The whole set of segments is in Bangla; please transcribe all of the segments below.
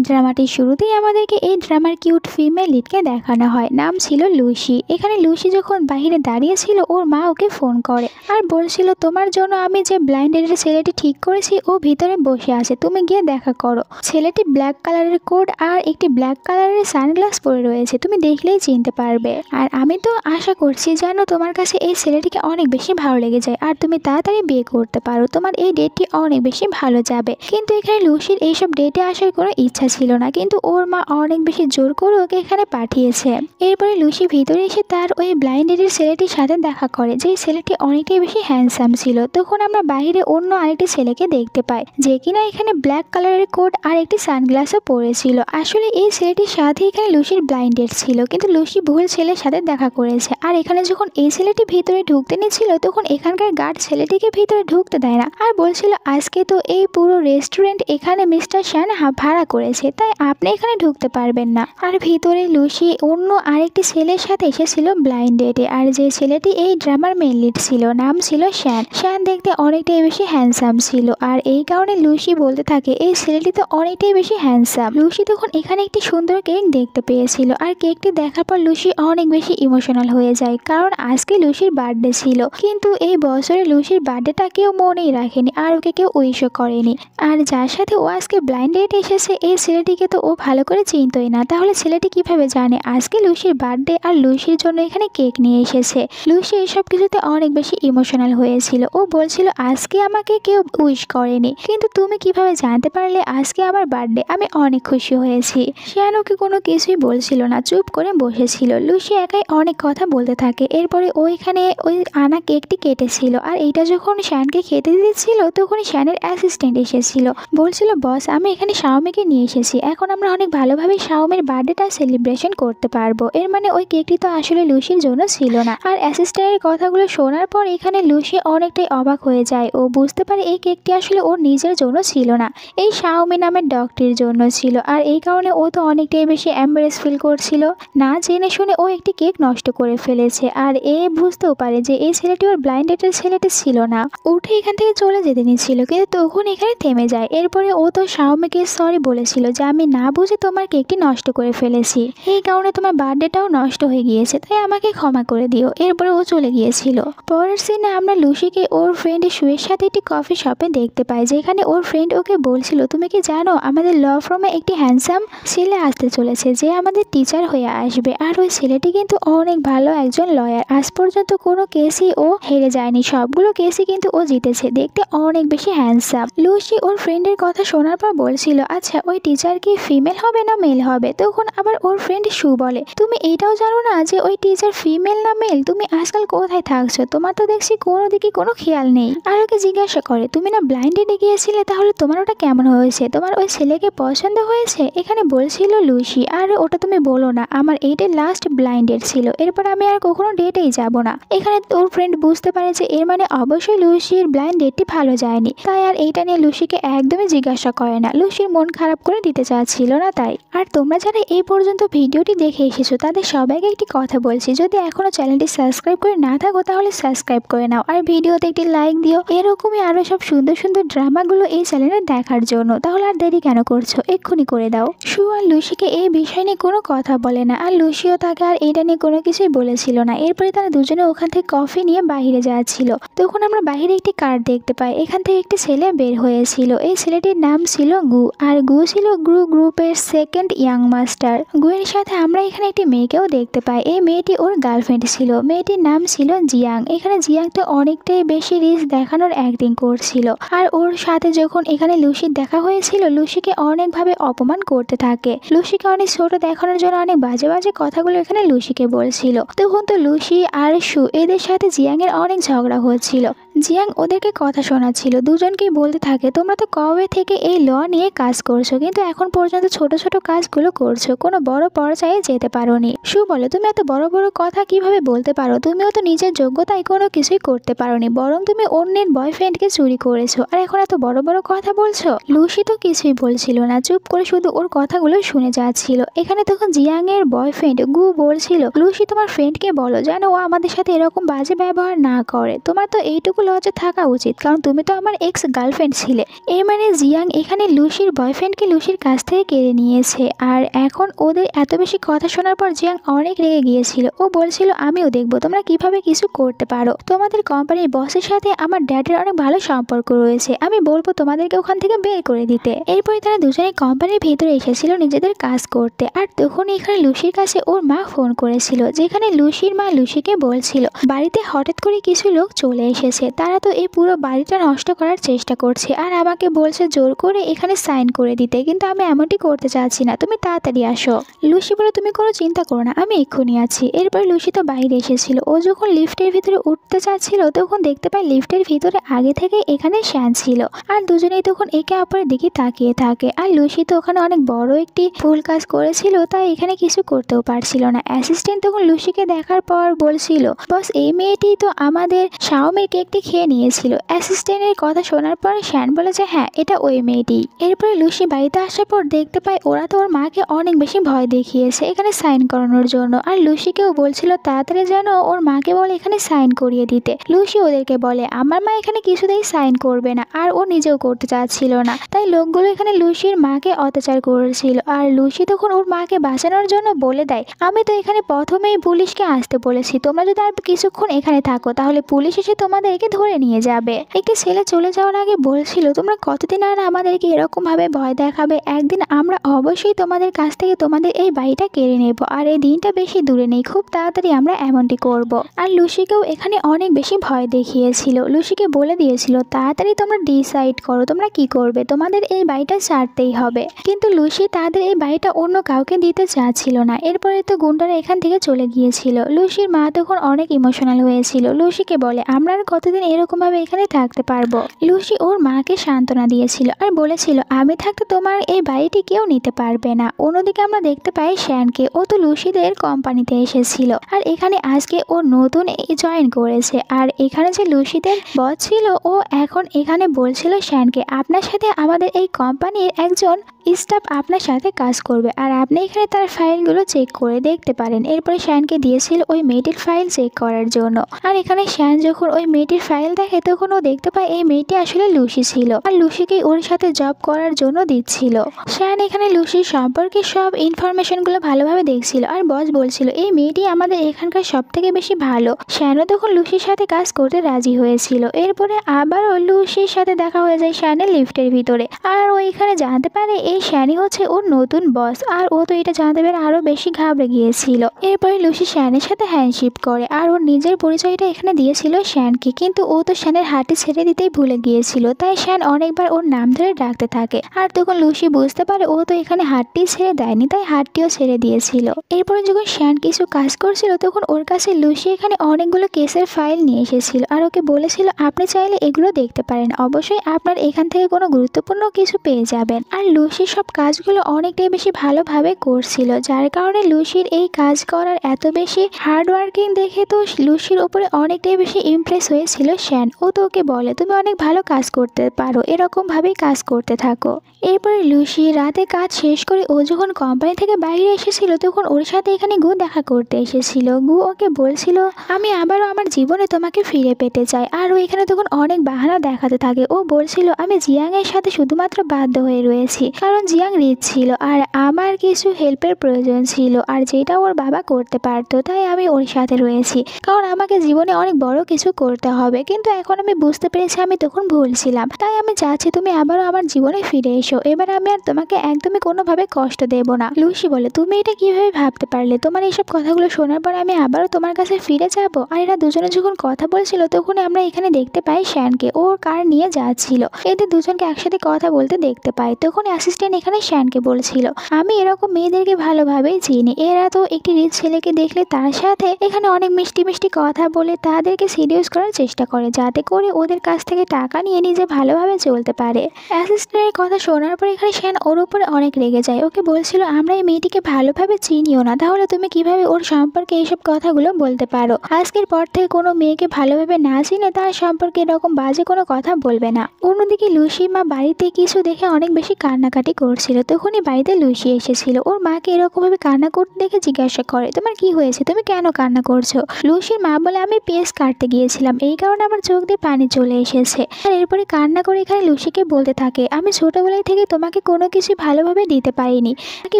ড্রামাটির শুরুতেই আমাদেরকে এই ড্রামার কিউট ফিমেল লিডকে দেখানো হয়, নাম ছিল লুসি। এখানে লুসি যখন বাইরে দাঁড়িয়ে ছিল ওর মা ওকে ফোন করে আর বলছিল তোমার জন্য আমি যে ব্লাইন্ডের ছেলেটি ঠিক করেছি ও ভিতরে বসে আছে, তুমি গিয়ে দেখা করো। ছেলেটি ব্ল্যাক কালারের কোট আর একটি ব্ল্যাক কালারের সানগ্লাস পরে রয়েছে, তুমি দেখলেই চিনতে পারবে। আর আমি তো আশা করছি যেন তোমার কাছে এই ছেলেটিকে অনেক বেশি ভালো লেগে যায় আর তুমি তাড়াতাড়ি বিয়ে করতে পারো, তোমার এই ডেটটি অনেক বেশি ভালো যাবে। কিন্তু এখানে লুসির এইসব ডেটে আসার কোনো ইচ্ছা ছিল না, কিন্তু ওর মা অনেক বেশি জোর করে ওকে এখানে পাঠিয়েছে। এরপরে লুসি ভিতরে এসে তার ওই ব্লাইন্ডের ছেলেটির সাথে দেখা করে, যে ছেলেটি অনেকটাই বেশি হ্যান্ডসাম ছিল। তখন আমরা বাইরে অন্য আরেকটি ছেলেকে দেখতে পাই যে কিনা এখানে ব্ল্যাক কালারের কোট আর একটি সানগ্লাসও পরেছিল। আসলে এই ছেলেটির সাথে এখানে লুসির ব্লাইন্ডেড ছিল, কিন্তু লুসি ভুল ছেলের সাথে দেখা করেছে। আর এখানে যখন এই ছেলেটি ভিতরে ঢুকতে নিচ্ছিল তখন এখানকার গার্ড ছেলেটিকে ভিতরে ঢুকতে দেয় না আর বলছিল আজকে তো এই পুরো রেস্টুরেন্ট এখানে মিস্টার শ্যান ভাড়া করেছে, তাই আপনি এখানে ঢুকতে পারবেন না। আর ভিতরে লুসি অন্য আরেকটি ছেলের সাথে এসেছিল ব্লাইন্ড ডেটে, আর যে ছেলেটি এই ড্রামার মেন লিড ছিল নাম ছিল শ্যান। শ্যান দেখতে অনেকটাই বেশি হ্যান্ডসাম ছিল আর এই কারণে লুসি বলতে থাকে এই ছেলেটি তো অনেকটাই বেশি হ্যান্ডসাম। লুসি তখন এখানে একটি সুন্দর কেক দেখতে পেয়েছিল আর কেকটি দেখার পর লুসি অনেক বেশি ইমোশনাল হয়ে যায়, কারণ আজকে লুসির বার্থডে ছিল। কিন্তু এই বছরে লুসির বার্থডেটা কেউ মনেই রাখেনি আর ওকে কেউ উইশও করেনি। আর যার সাথে ও আজকে ব্লাইন্ড ডেট এসেছে এই ছেলেটিকে তো ও ভালো করে চিনতই না, তাহলে ছেলেটি কিভাবে জানে আজকে লুসির বার্থডে আর লুসির জন্য এখানে কেক নিয়ে এসেছে। লুসি এইসব কিছুতে অনেক বেশি ইমোশনাল হয়েছিল, ও বলছিল আজকে আমাকে কেউ উইশ করেনি, কিন্তু তুমি কিভাবে জানতে পারলে আজকে আমার বার্থডে, আমি অনেক খুশি হয়েছি। শ্যান ওকে কোনো কিছুই বলছিল না, চুপ করে বসেছিল। লুসি একাই অনেক কথা বলতে থাকে। এরপরে ওইখানে ওই আনা কেকটি কেটেছিল আর এইটা যখন শ্যানকে খেতে দিচ্ছিল তখন শ্যানের অ্যাসিস্ট্যান্ট এসেছিল, বলছিল বস আমি এখানে শাওমিকে নিয়ে এসেছি, এখন আমরা অনেক ভালোভাবে শাওমির বার্থডেটা সেলিব্রেশন করতে পারবো। এর মানে ওই কেকটি তো আসলে লুসির জন্য ছিল না। আর অ্যাসিস্ট্যান্টের কথাগুলো শোনার পর এখানে লুসি অনেকটাই অবাক হয়ে যায়, ও বুঝতে পারে এই কেকটি আসলে ওর নিজের জন্য ছিল না, এই শাওমি নামের ডগটির জন্য ছিল। আর এই কারণে ও তো অনেকটাই বেশি এম্বারেস ফিল করছিল, না জেনে শুনে ও একটি কেক নষ্ট করে ফেলেছে। আর এ বুঝতেও পারে যে এই ছেলেটি ওর ব্লাইন্ড ডেটের ছেলেটি ছিল না, উঠে এখান থেকে চলে যেতে নিচ্ছিল, কিন্তু তখন এখানে থেমে যায়। এরপরে ও তো শাওমিকে সরি বলেছিল যে আমি না বুঝে তোমার কেকটি নষ্ট করে ফেলেছি, এই কারণে তোমার বার্থডেটাও নষ্ট হয়ে গিয়েছে, তাই আমাকে ক্ষমা করে দিও। এরপরে ও চলে গিয়েছিল। পরের সিনে আমরা লুসিকে ওর ফ্রেন্ড শুয়ের সাথে একটি কফি শপে দেখতে পাই, যেখানে ওর ফ্রেন্ড ওকে বলছিল তুমি কি জানো আমাদের ল ফর্মে একটি হ্যান্ডসাম ছেলে আসতে চলেছে যে আমাদের টিচার হয়ে আসবে। আর ওই ছেলেটি কিন্তু অনেক ভালো একজন লয়ার, আজ পর্যন্ত কোনো কেসই ও হেরে যায়নি, সবগুলো কেসই কিন্তু ও জিতেছে, দেখতে অনেক বেশি হ্যান্ডসাম। লুসি ওর ফ্রেন্ডের কথা শোনার পর বলছিল আচ্ছা ওই টিচার কি ফিমেল হবে না মেল হবে। তখন আবার ওর ফ্রেন্ড শু বলে তুমি এটাও জানো না যে ওই টিচার ফিমেল না মেল, তুমি আজকাল কোথায় থাকছো, তোমার তো দেখছি কোনো দিকে কোনো খেয়াল নেই। আর ওকে জিজ্ঞাসা করে তুমি না ব্লাইন্ড ডেটে গিয়েছিলে, তাহলে তোমার ওটা কেমন হয়েছে, তোমার ওই ছেলেকে পছন্দ হয়েছে। এখানে বলছিল লুসি আর ওটা তুমি বলো না, আমার এইটাই লাস্ট ব্লাইন্ড ডেট ছিল, এরপর আমি আর কখনো ডেটেই যাব না। এখানে ওর ফ্রেন্ড বুঝতে পারে যে এর মানে অবশ্যই লুসির ব্লাইন্ড ডেটটি ভালো যায়নি, তাই আর এইটা নিয়ে লুসিকে একদমই জিজ্ঞাসা করে না, লুসির মন খারাপ করে দিতে চাচ্ছিল না তাই। আর তোমরা যারা এই পর্যন্ত ভিডিওটি দেখে এসেছো তাদের সবাইকে একটি কথা বলছি, যদি এখনো চ্যানেলটি সাবস্ক্রাইব করে না থাকো তাহলে সাবস্ক্রাইব করে নাও আর ভিডিওতে একটি লাইক দিও, এরকমই আরো সব সুন্দর সুন্দর ড্রামাগুলো এই চ্যানেলে দেখার জন্য। তাহলে আর দেরি কেন করছো, এক্ষুনি করে দাও। শু আর লুসিকে এই বিষয় নিয়ে কোনো কথা বলে না আর লুসিও তাকে আর এটা নিয়ে কোনো কিছুই বলেছিল না। এরপরে তারা দুজনে ওখান থেকে কফি নিয়ে বাইরে যাচ্ছিল, তখন আমরা বাইরে একটি কার্ড দেখতে পাই, এখান থেকে একটি ছেলে বের হয়েছিল, এই ছেলেটির নাম ছিল গু আর গু ছিল গ্রুপের সেকেন্ড ইয়াং মাস্টার। গুয়ের সাথে আমরা এখানে একটি মেয়েকেও দেখতে পাই, এই মেয়েটি ওর গার্লফ্রেন্ড ছিল, মেয়েটির নাম ছিল জিয়াং। এখানে জিয়াং তো অনেকটাই বেশি রিচ দেখানোর অ্যাক্টিং করছিল আর ওর সাথে যখন এখানে লুসির দেখা হয়েছিল লুসিকে অনেকভাবে অপমান করতে থাকে, লুসিকে অনেক ছোট দেখানোর জন্য অনেক বাজে বাজে কথাগুলো এখানে লুসিকে বলছিল। তখন তো লুসি আর শু এদের সাথে জিয়াং এর অনেক ঝগড়া হচ্ছিল, জিয়াং ওদেরকে কথা শোনাচ্ছিল, দুজনকেই বলতে থাকে তোমরা তো কবে থেকে এই ল নিয়ে কাজ করছো, কিন্তু এখন পর্যন্ত ছোট ছোট কাজগুলো করছো, কোনো বড় পর্যায়ে যেতে পারোনি। শু বলে তুমি এত বড় বড় কথা কিভাবে বলতে পারো, তুমিও তো নিজের যোগ্যতায় কোনো কিছুই করতে পারোনি, বরং তুমি অন্যের বয়ফ্রেন্ডকে চুরি করেছো আর এখন এত বড় বড় কথা বলছো। লুসি তো কিছুই বলছিল না, চুপ করে শুধু ওর কথাগুলো শুনে যাচ্ছিল। এখানে তখন জিয়াং এর বয়ফ্রেন্ড গু বলছিল লুসি তোমার ফ্রেন্ডকে বলো যেন ও আমাদের সাথে এরকম বাজে ব্যবহার না করে, তোমার তো এইটুকু লজ্জা থাকা উচিত, কারণ তুমি তো আমার এক্স গার্লফ্রেন্ড ছিলে। এর মানে জিয়াং এখানে লুসির বয়ফ্রেন্ডকে লুসির কাছ থেকে কেড়ে নিয়েছে। আর এখন ওদের এত বেশি কথা শোনার পর জিয়াং অনেক রেগে গিয়েছিল। ও বলছিল আমিও দেখবো তোমরা কিভাবে কিছু করতে পারো। তোমাদের কোম্পানির বসের সাথে আমার ড্যাডের অনেক ভালো সম্পর্ক রয়েছে, আমি বলবো তোমাদেরকে ওখান থেকে বের করে দিতে। এরপরে তারা দুজনে কোম্পানির ভিতরে এসেছিল নিজেদের কাজ করতে। আর তখন এখানে লুসির কাছে ওর মা ফোন করেছিল, যেখানে লুসির মা লুসিকে বলছিল বাড়িতে হঠাৎ করে কিছু লোক চলে এসেছে, তারা তো এই পুরো বাড়িটা নষ্ট করার চেষ্টা করছে আর আমাকে বলছে জোর করে এখানে সাইন করে দিতে, কিন্তু আমি এমনটি করতে চাচ্ছি না, তুমি তাড়াতাড়ি আসো। লুসি বলে তুমি কোনো চিন্তা করো না, আমি এক্ষুনি আছি। এরপরে লুসি তো বাইরে এসেছিল। ও যখন লিফটের ভিতরে উঠতে চাচ্ছিল তখন দেখতে পায় লিফটের ভিতরে আগে থেকে এখানে শ্যান ছিল। আর দুজনেই তখন একে অপরের দিকে তাকিয়ে থাকে। আর লুসি তো ওখানে অনেক বড় একটি ভুল কাজ করেছিল, তাই এখানে কিছু করতেও পারছিল না। অ্যাসিস্ট্যান্ট তখন লুসিকে দেখার পর বলছিল বস এই মেয়েটি তো আমাদের শাওমের কেকটি খেয়ে নিয়েছিল। অ্যাসিস্ট্যান্টের কথা শোনার পর শ্যান বলে যে হ্যাঁ এটা ওই মেয়েটি। এরপরে লুসি বাড়িতে আসার পর দেখতে পায় ওরা তো ওর মাকে অনেক বেশি ভয় দেখিয়েছে এখানে সাইন করানোর জন্য। আর লুসিকেও বলছিল তাড়াতাড়ি যেন ওর মাকে বলে এখানে সাইন করিয়ে দিতে। লুসি ওদেরকে বলে আমার মা এখানে কিছুতেই সাইন করবে না, আর ও নিজেও করতে চাচ্ছিল না। তাই লোকগুলো এখানে লুসির মাকে অত্যাচার করেছিল। আর লুসি তখন ওর মাকে বাঁচানোর জন্য বলে দেয় আমি তো এখানে প্রথমেই পুলিশকে আসতে বলেছি, তোমরা যদি আর কিছুক্ষণ এখানে থাকো তাহলে পুলিশ এসে তোমাদেরকে ধরে নিয়ে যাবে। একটি ছেলে চলে যাওয়ার আগে বলছিল তোমরা কতদিন আর আমাদেরকে এরকম ভাবে ভয় দেখাবে, একদিন আমরা অবশ্যই তোমাদের কাছ থেকে তোমাদের এই বাড়িটা কেড়ে নেব। আর এই দিনটা বেশি দূরে নেই, খুব তাড়াতাড়ি আমরা এমনটি করব। আর লুসিকেও এখানে অনেক বেশি ভয় দেখিয়েছিল। লুসিকে বলে দিয়েছিল তাড়াতাড়ি তোমরা ডিসাইড করো তোমরা কি করবে, তোমাদের এই বাড়িটা ছাড়তেই হবে। কিন্তু লুসি তাদের এই বাড়িটা অন্য কাউকে দিতে চাচ্ছিল না। এরপরে তো গুন্ডারা এখান থেকে চলে গিয়েছিল। লুসির মা তখন অনেক ইমোশনাল হয়েছিল। লুসিকে বলে আমরা আর কতদিন এরকম ভাবে এখানে থাকতে পারবো। লুসি ওর মাকে সান্ত্বনা দিয়েছিল আর বলেছিল আমি থাকতে তোমার এই বাড়িটি কেউ নিতে পারবে না। অন্যদিকে আমরা দেখতে পাই শ্যানকে, ও তো লুসিদের কোম্পানিতে এসেছিল আর এখানে আজকে ও নতুন জয়েন করেছে। আর এখানে যে লুসিদের বস ছিল ও এখন এখানে বলছিল শ্যানকে আপনার সাথে আমাদের এই কোম্পানির একজন স্টাফ আপনার সাথে কাজ করবে আর আপনি এখানে তার ফাইলগুলো চেক করে দেখতে পারেন। এরপরে শ্যানকে দিয়েছিল ওই মেয়েটির ফাইল চেক করার জন্য। আর এখানে শ্যান যখন ওই মেয়েটির ফাইল দেখে তখন ও দেখতে পায় এই মেয়েটি আসলে লুসি ছিল আর লুসিকে ওর সাথে জব করার জন্য দিচ্ছিল। শ্যান এখানে লুসির সম্পর্কে সব ইনফরমেশনগুলো ভালোভাবে দেখছিল আর বস বলছিল এই মেয়েটি আমাদের এখানকার সব থেকে বেশি ভালো। শ্যানও তখন লুসির সাথে কাজ করতে রাজি হয়েছিল। এরপরে আবারও লুসির সাথে দেখা হয়ে যায় শ্যানের লিফটের ভিতরে। আর ও এখানে জানতে পারে এই শ্যানই হচ্ছে ওর নতুন বস। আর ও তো এটা জানতে পেরে আরো বেশি ঘাবড়ে গিয়েছিল। এরপরে লুসি শ্যানের সাথে হ্যান্ডশিপ করে আর ওর নিজের পরিচয়টা এখানে দিয়েছিল শ্যানকে, কিন্তু ও তো শ্যানের হাতটি ছেড়ে দিতেই ভুলে গিয়েছিল। তাই শ্যান অনেকবার ওর নাম ধরে ডাকতে থাকে। আর তখন লুসি বুঝতে পারে ও তো এখানে হাতটি ছেড়ে দেয়নি, তাই হাতটিও ছেড়ে দিয়েছিল। এরপরে যখন শ্যান কিছু কাজ করছিল তখন ওর কাছে লুসি এখানে অনেকগুলো কেসের ফাইল নিয়ে এসেছিল আর ওকে বলেছিল আপনি চাইলে এগুলো দেখতে পারেন, অবশ্যই আপনার এখান থেকে কোনো গুরুত্বপূর্ণ কিছু পেয়ে যাবেন। আর লুসি সব কাজগুলো অনেকটাই বেশি ভালোভাবে করছিল, যার কারণে লুসির এই কাজ করার এত বেশি হার্ড ওয়ার্কিং দেখে তো লুসির উপরে অনেকটাই বেশি ইমপ্রেস হয়েছিল শ্যান। ও তো ওকে বলে তুমি অনেক ভালো কাজ করতে পারো, এরকম ভাবেই কাজ করতে থাকো। এরপরে লুসি রাতে কাজ শেষ করে ও যখন কোম্পানি থেকে বাইরে এসেছিল তখন ওর সাথে এখানে গু দেখা করতে এসেছিল। গু ওকে বলছিল আমি আবারও আমার জীবনে তোমাকে ফিরে পেতে চাই। আর ও এখানে তখন অনেক বাহানা দেখাতে থাকে। ও বলছিল আমি জিয়াং এর সাথে শুধুমাত্র বাধ্য হয়ে রয়েছি কারণ জিয়াং রিচ ছিল আর আমার কিছু হেল্পের প্রয়োজন ছিল আর যেটা ওর বাবা করতে পারতো, তাই আমি ওর সাথে রয়েছি কারণ আমাকে জীবনে অনেক বড় কিছু করতে হবে। কিন্তু এখন আমি বুঝতে পেরেছি আমি তখন ভুল ছিলাম, তাই আমি চাচ্ছি তুমি আবারও আমার জীবনে ফিরে এসো। এবার আমি আর তোমাকে একদমই কোনোভাবে কষ্ট দেব না। লুসি বলে তুমি এটা কিভাবে ভাবতে পারলে, তোমার এইসব কথাগুলো শোনার পর আমি আবারও তোমার কাছে ফিরে যাব। আর এরা দুজনে যখন কথা বলছিল তখন আমরা এখানে দেখতে পাই শ্যানকে ওর কার নিয়ে যাচ্ছিল। এদের দুজনকে একসাথে কথা বলতে দেখতে পাই। তখন অ্যাসিস্ট্যান্ট এখানে শ্যানকে বলছিল আমি এরকম মেয়েদেরকে ভালোভাবেই চিনি, এরা তো একটি রিচ ছেলেকে দেখলে তার সাথে এখানে অনেক মিষ্টি মিষ্টি কথা বলে তাদেরকে সিরিয়াস করার চেষ্টা করে যাতে করে ওদের কাছ থেকে টাকা নিয়ে নিজে ভালোভাবে চলতে পারে। অ্যাসিস্ট্যান্টের কথা শোনার পর এখানে শ্যান ওর উপরে অনেক রেগে যায়। ওকে বলছিল আমরা এই মেয়েটিকে ভালোভাবে চিনিও না, তাহলে তুমি কিভাবে ওর সম্পর্কে এইসব কথাগুলো বলতে পারো। আজকের পর থেকে কোনো মেয়েকে ভালোভাবে না চিনে তার সম্পর্কে এরকম বাজে কোনো কথা বলবে না। অন্যদিকে লুসির মা বাড়িতে কিছু দেখে অনেক বেশি কান্নাকাটি করছিল তখনই বাড়িতে লুসি এসেছিল। ওর মাকে এরকমভাবে কান্না করতে দেখে জিজ্ঞাসা করে, তোমার কি হয়েছে, তুমি কেন কান্না করছো? লুসির মা বলে, আমি পেঁয়াজ কাটতে গিয়েছিলাম, এই কারণে আমার চোখ দিয়ে পানি চলে এসেছে। আর এরপরে কান্না করে এখানে লুসিকে বলতে থাকে, আমি ছোটবেলায় থেকে তোমাকে কোনো কিছু ভালোভাবে দিতে পারিনি। বাকি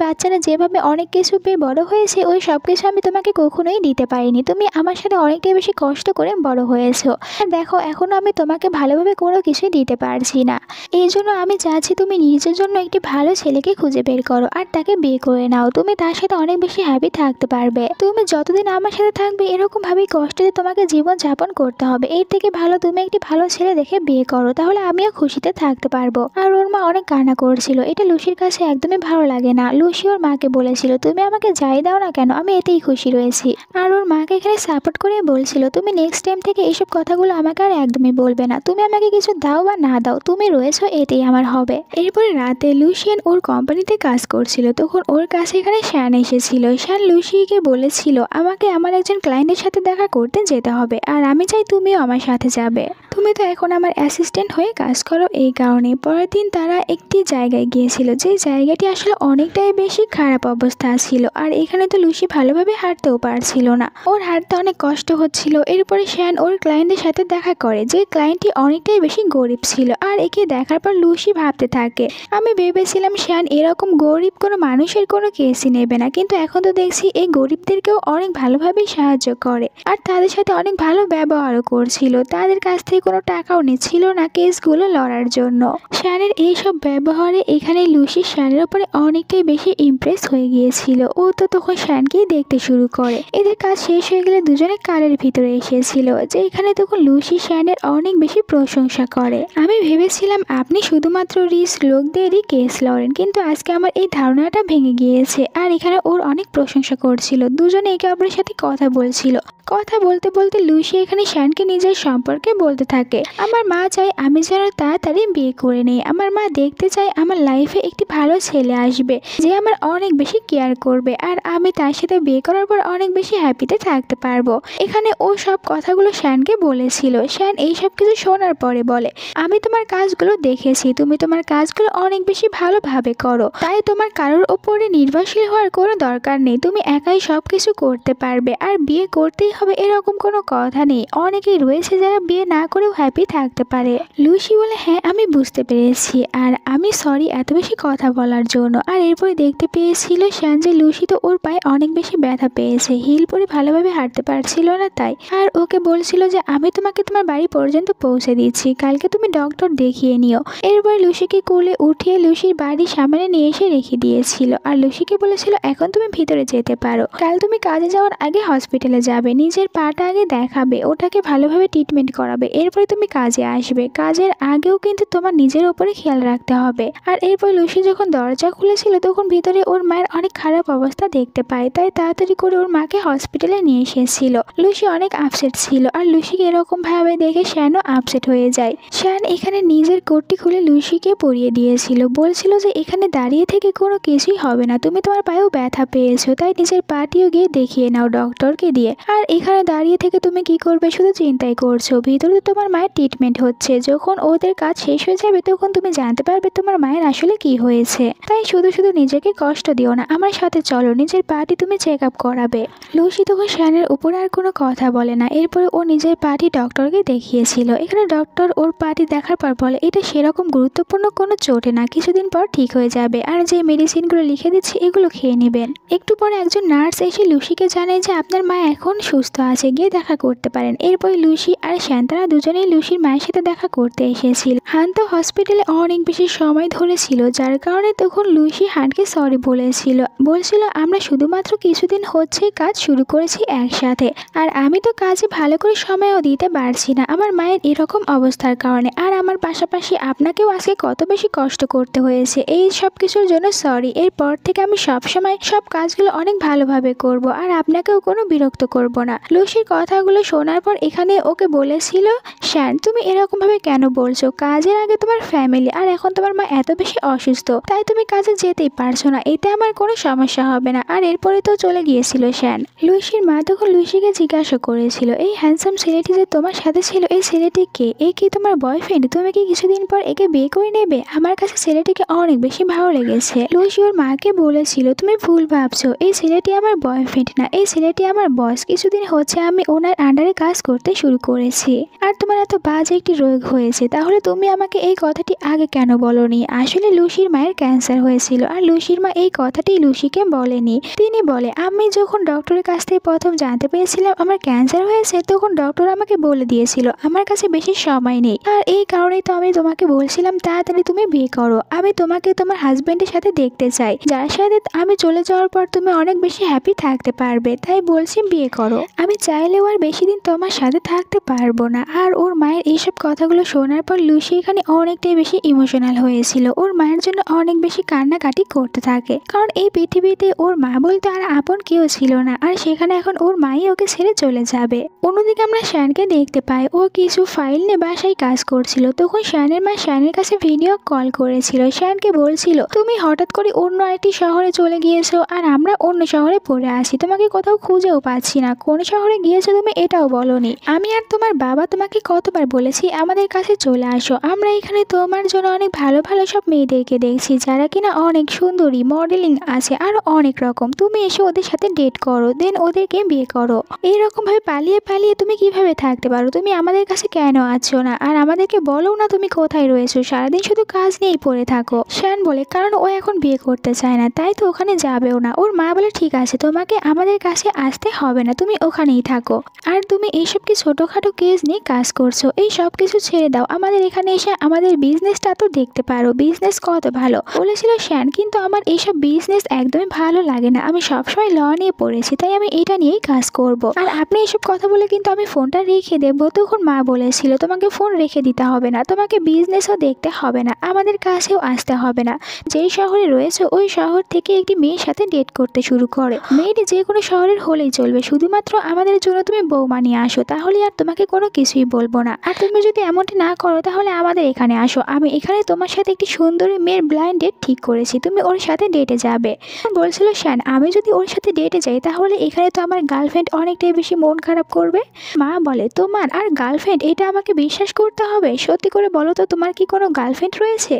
বাচ্চারা যেভাবে অনেক কিছু পেয়ে বড় হয়েছে, ওই সব কিছু আমি তোমাকে কখনোই দিতে পারিনি। তুমি আমার সাথে অনেকটাই বেশি কষ্ট করে বড় হয়েছো। আর দেখো এখনো আমি তোমাকে ভালোভাবে কোনো কিছুই দিতে পারছি না। এই জন্য আমি চাচ্ছি তুমি নিজের জন্য একটি ভালো ছেলেকে খুঁজে বের করো আর তাকে বিয়ে করে নাও। তুমি তার সাথে অনেক বেশি হ্যাপি থাকতে পারবে। তুমি যতদিন আমার সাথে থাকবে এরকম ভাবেই কষ্টে তোমাকে জীবন যাপন করতে হবে। এর থেকে ভালো তুমি একটি ভালো ছেলে দেখে বিয়ে করো, তাহলে আমিও খুশিতে থাকতে পারবো। আর ওর মা অনেক কান্না করছিল। এটা লুসির কাছে একদমই ভালো লাগে না। লুসি ওর মাকে বলেছিল, তুমি আমাকে যাই দাও না কেন, আমি এতেই খুশি রয়েছি। আর ওর মাকে এখানে সাপোর্ট করে বলছিল, তুমি নেক্সট টাইম থেকে এইসব কথাগুলো আমাকে আর একদমই বলবে না। তুমি আমাকে কিছু দাও বা না দাও, তুমি রয়েছো এতেই আমার হবে। এরপরে রাতে লুসিয়ান ওর কোম্পানিতে কাজ করছিল, তখন ওর কাছে এখানে শ্যান এসেছিল। শ্যান লুসিকে বলেছিল, আমাকে আমার একজন ক্লায়েন্টের সাথে দেখা করতে যেতে হবে, আর আমি চাই তুমিও আমার সাথে যাবে। তুমি তো এখন আমার অ্যাসিস্ট্যান্ট হয়ে কাজ করো, এই কারণে। পরের দিন তারা একটি জায়গায় গিয়েছিল, যে জায়গাটি আসলে অনেকটাই বেশি খারাপ অবস্থা ছিল। আর এখানে তো লুসি ভালোভাবে হাঁটতেও পারছিল না, ওর হাঁটতে অনেক কষ্ট হচ্ছিল। এরপরে শ্যান ওর ক্লায়েন্টের সাথে দেখা করে, যে ক্লায়েন্টটি অনেকটাই বেশি গরিব ছিল। আর একে দেখার পর লুসি ভাবতে থাকে, আমি ভেবেছিলাম শ্যান এরকম গরিব কোনো মানুষের কোনো কেসই নেবে না, কিন্তু এখন তো দেখছি এই গরিবদেরকেও অনেক ভালোভাবেই সাহায্য করে, আর তাদের সাথে অনেক ভালো ব্যবহারও করছিল। তাদের কাছ থেকে কোনো টাকাও নিচ্ছিল না কেসগুলো লড়ার জন্য। শ্যানের এইসব ব্যবহারে এখানে লুসি শ্যানের উপরে অনেকটাই বেশি ইমপ্রেস হয়ে গিয়েছিল। ও তো তখন শ্যানকেই দেখতে শুরু করে। এদের কাজ শেষ হয়ে গেলে দুজনে কারের ভিতরে এসেছিল, যে এখানে তখন লুসি শ্যানের অনেক বেশি প্রশংসা করে। আমি ভেবেছিলাম আপনি শুধুমাত্র রিচ লোকদেরই কেস লড়েন, কিন্তু আজকে আমার এই ধারণাটা ভেঙে গিয়েছে। আর এখানে ওর অনেক প্রশংসা করছিল। দুজনে একে অপরের সাথে কথা বলছিল। কথা বলতে বলতে লুসি এখানে শ্যানকে নিজের সম্পর্কে বলতে থাকে, আমার মা চায় আমি যেন তাড়াতাড়ি বিয়ে করে নেই। আমার মা দেখতে চায় আমার লাইফে একটি ভালো ছেলে আসবে, যে আমার অনেক বেশি কেয়ার করবে, আর আমি তার সাথে বিয়ে করার পর অনেক বেশি হ্যাপিতে থাকতে পারবো। এখানে ও সব কথাগুলো শ্যানকে বলেছিল। শ্যান এইসব কিছু শোনার পরে বলে, আমি তোমার কাজগুলো দেখেছি, তুমি তোমার কাজগুলো অনেক বেশি ভালোভাবে করো, তাই তোমার কারোর ওপরে নির্ভরশীল হওয়ার কোনো দরকার নেই। তুমি একাই সব কিছু করতে পারবে, আর বিয়ে করতেই হবে এরকম কোনো কথা নেই। অনেকেই রয়েছে যারা বিয়ে না করেও হ্যাপি থাকতে পারে। লুসি বলে, হ্যাঁ আমি বুঝতে পেরেছি, আর আমি সরি এত বেশি কথা বলার জন্য। আর এরপরে দেখতে পেয়েছিল শ্যান যে লুসি তো ওর পায়ে অনেক বেশি ব্যথা পেয়েছে, হিল পরে ভালোভাবে হাঁটতে পারছিল না তাই। আর ওকে বলছিল যে আমি তোমাকে তোমার বাড়ি পর্যন্ত পৌঁছে দিচ্ছি, কালকে তুমি ডক্টর দেখিয়ে নিও। এরপর লুসিকে কোলে উঠিয়ে লুসির বাড়ির সামনে নিয়ে এসে রেখে দিয়েছিল, আর লুসিকে বলেছিল, এখন তুমি ভিতরে যেতে পারো, কাল তুমি কাজে যাওয়ার আগে হসপিটালে যাবে, নিজের পাটা আগে দেখাবে, ওটাকে ভালোভাবে ট্রিটমেন্ট করাবে, এরপরে তুমি কাজে আসবে। কাজের আগেও কিন্তু তোমার নিজের উপরে খেয়াল রাখতে হবে। আর এরপর লুসি যখন দরজা খুলেছিল তখন ভিতরে ওর মায়ের অনেক খারাপ অবস্থা দেখতে পায়, তাই তাড়াতাড়ি করে ওর মাকে হসপিটালে নিয়ে এসেছিল। লুসি অনেক আপসেট ছিল, আর লুসিকে এরকম ভাবে দেখে শ্যানও আপসেট হয়ে যায়। শ্যান এখানে নিজের কোটটি খুলে লুসিকে পরিয়ে দিয়েছিল, বলছিল যে এখানে দাঁড়িয়ে থেকে কোনো কিছুই হবে না, তুমি তোমার পায়েও ব্যথা পেয়েছো, তাই নিজের পাটিও গিয়ে দেখিয়ে নাও ডক্টরকে দিয়ে। আর এখানে দাঁড়িয়ে থেকে তুমি কি করবে শুধু চিন্তাই করছো, ভিতরে তো তোমার মায়ের ট্রিটমেন্ট হচ্ছে, যখন ওদের কাজ শেষ হয়ে যাবে তখন তুমি জানতে পারবে তোমার মায়ের আসলে কি হয়েছে। তাই শুধু শুধু নিজেকে কষ্ট দিও না, আমার সাথে চলো, নিজের পাটি তুমি চেক আপ করাবে। লুসি তখন শ্যানের উপরে আর কোনো কথা বলে না। এরপরে ও নিজের পাটি ডক্টরকে দেখিয়েছিল। এখানে ডক্টর ওর পাটি দেখার পর বলে, এটা সেরকম গুরুত্বপূর্ণ কোনো চোটে না, কিছুদিন পর ঠিক হয়ে যাবে, আর যে মেডিসিনগুলো লিখে দিচ্ছি এগুলো খেয়ে নেবেন। একটু পরে একজন নার্স এসে লুসিকে জানায় যে আপনার মা এখন সুস্থ আছে, গিয়ে দেখা করতে পারেন। এরপর লুসি আর শ্যান তারা দুজনেই লুসির মায়ের সাথে দেখা করতে এসেছিল। হান তো হসপিটালে অনেক বেশি সময় ধরেছিল, যার কারণে তখন লুসি হানকে সরি বলছিল আমরা শুধুমাত্র কিছুদিন হচ্ছে কাজ শুরু করেছি একসাথে, আর আমি তো কাজে ভালো করে সময়ও দিতে পারছি না আমার মায়ের এরকম অবস্থার কারণে, আর আমার পাশাপাশি আপনাকেও আজকে কত বেশি কষ্ট করতে হয়েছে, এই সব কিছুর জন্য সরি। এরপর থেকে আমি সবসময় সব কাজগুলো অনেক ভালোভাবে করব, আর আপনাকেও কোনো বিরক্ত করব না। লুসির কথাগুলো শোনার পর এখানে ওকে বলেছিল, শ্যান তুমি এরকম ভাবে কেন বলছো, কাজের আগে তোমার ফ্যামিলি, আর এখন তোমার মা এত বেশি অসুস্থ, তাই তুমি কাজে যেতেই পারছো না, এতে আমার কোনো সমস্যা হবে না। আর এরপরে তো চলে গিয়েছিল শ্যান। লুসির মা তখন লুসিকে জিজ্ঞাসা করেছিল, এই হ্যান্ডসাম ছেলেটি যে তোমার সাথে ছিল, এই ছেলেটি কে, এ কি তোমার বয়ফ্রেন্ড, তুমি কি কিছুদিন পর একে বিয়ে করে নেবে? আমার কাছে ছেলেটি লুসিকে অনেক বেশি ভালো লেগেছে। লুসি ওর মাকে বলেছিল, তুমি ভুল ভাবছো, এই ছেলেটি আমার বয়ফ্রেন্ড না, এই ছেলেটি আমার বস। কিছুদিন হচ্ছে আমি ওনার আন্ডারে কাজ করতে শুরু করেছি। আর তোমার এত বাজে একটি রোগ হয়েছে, তাহলে তুমি আমাকে এই কথাটি আগে কেন বলনি? আসলে লুসির মায়ের ক্যান্সার হয়েছিল, আর লুসির মা এই কথাটি লুসিকে বলেনি। তিনি বলে, আমি যখন ডক্টরের কাছ থেকে প্রথম জানতে পেরেছিলাম আমার ক্যান্সার হয়েছে, তখন ডক্টর আমাকে বলে দিয়েছিল আমার কাছে বেশি সময় নেই, আর এই কারণেই তো আমি তোমাকে বলছিলাম তাড়াতাড়ি তুমি বিয়ে করো। আমি তোমাকে তোমার হাজবেন্ডের সাথে দেখতে চাই, যার সাথে আমি চলে যাওয়ার পর তুমি অনেক বেশি হ্যাপি থাকতে পারবে, তাই বলছি বিয়ে করো। আমি চাইলেও আর বেশি দিন তোমার সাথে থাকতে পারবো না। আর ওর মায়ের এইসব কথাগুলো শোনার পর লুসি এখানে অনেকটাই বেশি ইমোশনাল হয়েছিল। ওর মায়ের জন্য অনেক বেশি কান্নাকাটি করতে থাকে, কারণ এই পৃথিবীতে ওর মা বলতে আর আপন কেউ ছিল না, আর সেখানে এখন ওর মাই ওকে ছেড়ে চলে যাবে। অন্যদিকে আমরা শ্যানকে দেখতে পাই, ও কিছু ফাইল নিয়ে বাসায় কাজ করছিল। তখন শ্যানের মা শ্যানের কাছে ভিডিও কল করেছিল, শ্যানকে বলছিল, তুমি হঠাৎ করে অন্য একটি শহরে চলে গিয়েছো, আর আমরা অন্য শহরে পড়ে আছি, তোমাকে কোথাও খুঁজেও পাচ্ছি না। কোন শহরে গিয়েছো তুমি এটাও বলনি। আমি আর তোমার বাবা তোমাকে কতবার বলেছি আমাদের কাছে চলে আসো, আমরা এখানে তোমার জন্য অনেক ভালো ভালো সব মেয়েদেরকে দেখছি, যারা কিনা অনেক সুন্দরী, মডেলিং আছে, আরো অনেক রকম। তুমি এসে ওদের সাথে ডেট করো, দেন ওদেরকে বিয়ে করো। এইরকম ভাবে পালিয়ে পালিয়ে তুমি কিভাবে থাকতে পারো? তুমি আমাদের কাছে কেন আছো না? আর আমাদেরকে বলো না তুমি কোথায় রয়েছো, সারাদিন শুধু কাজ নিয়েই পড়ে থাকো। শ্যান বলে, কারণ ও এখন বিয়ে করতে চায় না, তাই তো ওখানে যাবেও না। ওর মা বলে, ঠিক আছে, তোমাকে আমাদের কাছে আসতে হবে না, তুমি ওখানেই থাকো। আর তুমি এইসব কি ছোটখাটো কেস নিয়ে কাজ করছো? এই সব কিছু ছেড়ে দাও, আমাদের এখানে এসে আমাদের বিজনেসটা তো দেখতে পারো, বিজনেস কত ভালো বলেছিল শ্যান। কিন্তু আমার এইসব বিজনেস একদমই ভালো লাগে না, আমি সবসময় ল নিয়ে পড়েছি, তাই আমি এটা নিয়েই কাজ করব। আর আপনি এইসব কথা বলে কিন্তু আমি ফোনটা রেখে দেবো। তখন মা বলেছিল, তোমাকে ফোন রেখে দিতে হবে না, তোমাকে বিজনেসও দেখতে হবে না, আমাদের কাছেও আসতে হবে না। যেই শহরে রয়েছে ওই শহর থেকে একটি মেয়ের সাথে ডেট করতে শুরু করে। মেয়েটি যে কোনো শহরের হলেই চলবে, শুধুমাত্র আমাদের জন্য তুমি বৌমা নিয়ে আসো, তাহলে আর তোমাকে কোনো কিছুই বলবো না। আর তুমি যদি এমনটি না করো তাহলে আমাদের এখানে আসো, আমি এখানে তোমার সাথে একটি সুন্দরী মেয়ের ব্লাইন্ড ডেট ঠিক করেছি, তুমি ওর সাথে ডেটে যাবে। বলছিল শ্যান, আমি যদি ওর সাথে ডেটে যাই তাহলে এখানে তো আমার গার্লফ্রেন্ড অনেকটাই বেশি মন খারাপ করবে। মা বলে, তোমার আর গার্লফ্রেন্ড, এটা আমাকে বিশ্বাস করতে হবে? সত্যি করে বলো তো, তোমার কি কোনো গার্লফ্রেন্ড রয়েছে?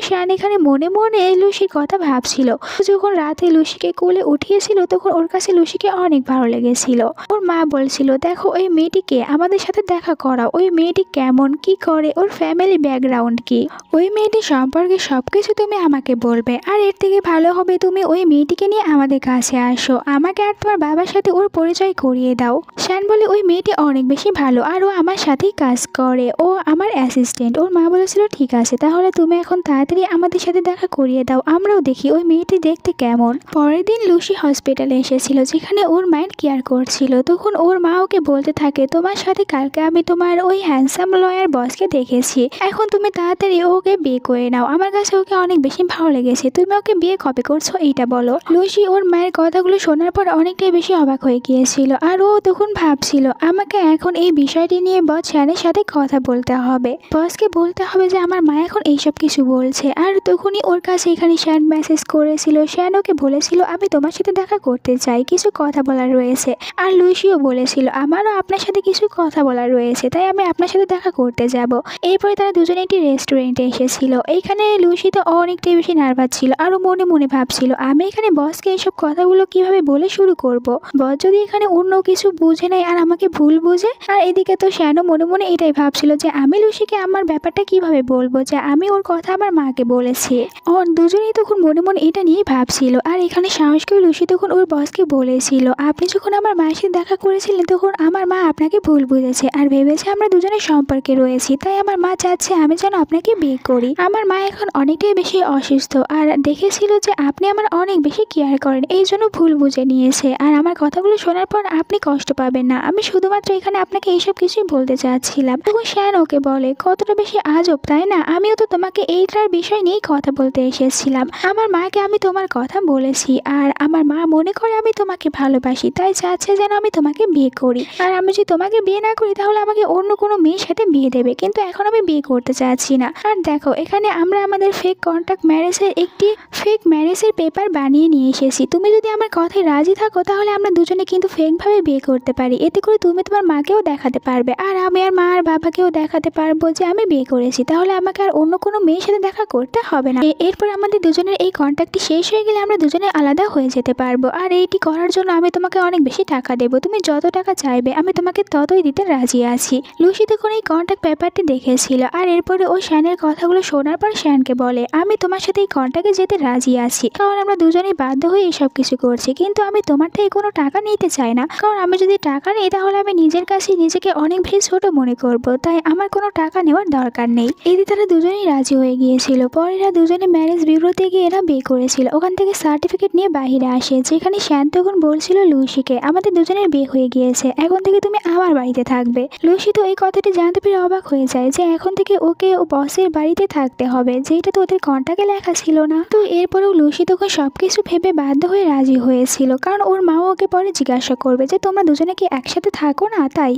শ্যান এখানে মনে মনে লুসির কথা ভাবছিল। যখন রাতে লুসিকে কোলে উঠিয়েছিল তখন ওর কাছে লুসিকে অনেক ভালো লেগেছিল। ওর মা বলছিল, দেখো ওই মেয়েটিকে আমাদের সাথে দেখা করাও, ওই মেয়েটি কেমন, কি করে, ওর ফ্যামিলি ব্যাকগ্রাউন্ড কি, ওই মেয়েটি সম্পর্কে সবকিছু তুমি আমাকে বলবে। আর এর থেকে ভালো হবে তুমি ওই মেয়েটিকে নিয়ে আমাদের কাছে আসো, আমাকে আর তোমার বাবার সাথে ওর পরিচয় করিয়ে দাও। শ্যান বলে, ওই মেয়েটি অনেক বেশি ভালো, আর ও আমার সাথেই কাজ করে, ও আমার অ্যাসিস্ট্যান্ট। ওর মা বলেছিল, ঠিক আছে, তাহলে তুমি এখন তাড়াতাড়ি আমাদের সাথে দেখা করিয়ে দাও, আমরাও দেখি ওই মেয়েটি দেখতে কেমন। পরের দিন লুসি হসপিটালে এসেছিল, যেখানে ওর মায়ের কেয়ার করছিল। তখন ওর মা ওকে বলতে থাকে, তোমার সাথে কালকে আমি তোমার ওই হ্যান্ডসাম লয়ার বসকে দেখেছি, এখন তুমি তাড়াতাড়ি ওকে বিয়ে করে নাও, আমার কাছে ওকে অনেক বেশি ভালো লেগেছে, তুমি ওকে বিয়ে কবে করছো এইটা বলো। লুসি ওর মায়ের কথাগুলো শোনার পর অনেকটাই বেশি অবাক হয়ে গিয়েছিল, আর ও তখন ভাবছিল, আমাকে এখন এই বিষয়টি নিয়ে বস শ্যানের সাথে কথা বলতে হবে, বসকে বলতে হবে যে আমার মা এখন এইসব কিছু বলছে। আর তখনই ওর কাছে এখানে শ্যান মেসেজ করেছিল, শ্যান ওকে বলেছিল, আমি তোমার সাথে দেখা করতে চাই, কিছু কথা বলার রয়েছে। আর লুসিও বলেছিল, আমারও আপনার সাথে কিছু কথা বলার রয়েছে, তাই আমি আপনার সাথে দেখা করতে যাব। এরপরে তারা দুজনে একটি রেস্টুরেন্টে এসেছিল। এইখানে লুসি তো অনেকটাই বেশি নার্ভাস ছিল, আরও মনে মনে ভাবছিল, আমি এখানে বসকে এইসব কথাগুলো কিভাবে বলে শুরু করব, বস যদি এখানে অন্য কিছু বুঝে নেয় আর আমাকে ভুল বুঝে। আর এদিকে তো শ্যানও মনে মনে এটাই ভাবছিল যে আমি লুসিকে আমার ব্যাপারটা কিভাবে বলবো, যে আমি ওর কথা আমার মাকে বলেছি। দুজনেই তখন মনে মনে এটা নিয়েই ভাবছিল। আর এখানে সাহস করে লুসি তখন ওর বসকে বলেছিল, আপনি যখন আমার মায়ের সাথে দেখা করেছিলেন তখন আমার মা আপনাকে ভুল বুঝেছে আর ভেবেছে আমরা দুজনের সম্পর্কে রয়েছি, তাই আমার মা চাচ্ছে আমি যেন আপনাকে বিয়ে করি। আমার মা এখন অনেকটাই বেশি অসুস্থ, আর দেখেছিল যে আপনি আমার অনেক বেশি কেয়ার করেন, এই জন্য ভুল বুঝে নিয়েছে। আর আমার কথাগুলো শোনার পর আপনি কষ্ট পাবেন না, আমি শুধুমাত্র এখানে আপনাকে এইসব কিছুই বলতে চাচ্ছিলাম। তখন শ্যান ওকে বলে, কতটা বেশি আজব তাই না, আমিও তো তোমাকে এইটার বিষয় নিয়েই কথা বলতে এসেছিলাম, আমার মাকে আমি তোমার কথা বলেছি, আর আমার মা মনে করে আমি তোমাকে ভালোবাসি, তাই চাচ্ছে যেন আমি তোমাকে বিয়ে করি। আর আমি যদি তোমাকে বিয়ে না করি তাহলে আমাকে অন্য কোনো মেয়ের সাথে বিয়ে দেবে, কিন্তু এখন আমি বিয়ে করতে চাচ্ছি না। আর দেখো এখানে আমরা আমাদের ফেক কন্ট্রাক্ট ম্যারেজের একটি ফেক ম্যারেজের পেপার বানিয়ে নিয়ে এসেছি, তুমি যদি আমার কথায় রাজি থাকো তাহলে আমরা দুজনে কিন্তু ফেকভাবে বিয়ে করতে পারি, এতে করে তুমি তোমার মাকেও দেখাতে পারবে আর আমি আর মা আর বাবাকেও দেখাতে পারবো যে আমি বিয়ে করেছি, তাহলে আমাকে আর অন্য কোনো মেয়ের সাথে দেখা করতে হবে না। এরপর আমাদের দুজনের এই কন্ট্যাক্টটি শেষ হয়ে গেলে আমরা দুজনে আলাদা হয়ে যেতে পারবো। আর এইটি করার জন্য আমি তোমাকে অনেক বেশি টাকা দেবো, তুমি যত টাকা চাইবে আমি তোমাকে ততই দিতে রাজি আছি। লুসি তখন এই কন্ট্যাক্ট পেপারটি দেখেছিল আর এরপরে ও শ্যানের কথাগুলো শোনার পর শ্যানকে বলে, আমি তোমার সাথে এই কন্ট্যাক্টে যেতে রাজি আছি, কারণ আমরা দুজনেই বাধ্য হয়ে এইসব কিছু করছি, কিন্তু আমি তোমার থেকে কোনো টাকা নিতে চাই না, কারণ আমি যদি টাকা নিই তাহলে আমি নিজের কাছে নিজেকে অনেক বেশি ছোট মনে করব, তাই আমার কোনো টাকা নেওয়ার দরকার নেই। এতে তারা দুজনেই রাজি হয়ে গিয়েছিল। পরে এরা দুজনে ম্যারেজ বিউরোতে গিয়ে এরা বিয়ে করেছিল। ওখান থেকে সার্টিফিকেট নিয়ে বাইরে আসে, যেখানে শ্যান তখন বলছিল লুসিকে, আমাদের দুজনের বিয়ে হয়ে গিয়েছে, এখন থেকে তুমি আমার বাড়িতে থাকবে। লুসি তো এই কথাটি জানতে পেরে অবাক হয়ে যায় যে এখন থেকে ওকে ও বসের বাড়িতে থাকতে হবে, যেটা তো ওদের কন্ট্যাক্টে লেখা ছিল না। তো এরপরেও লুসি তখন সবকিছু ভেবে বাধ্য হয়ে রাজি হয়েছিল, কারণ ওর মাও ওকে পরে জিজ্ঞাসা করবে যে তোমরা দুজনে কি একসাথে থাকো না, তাই।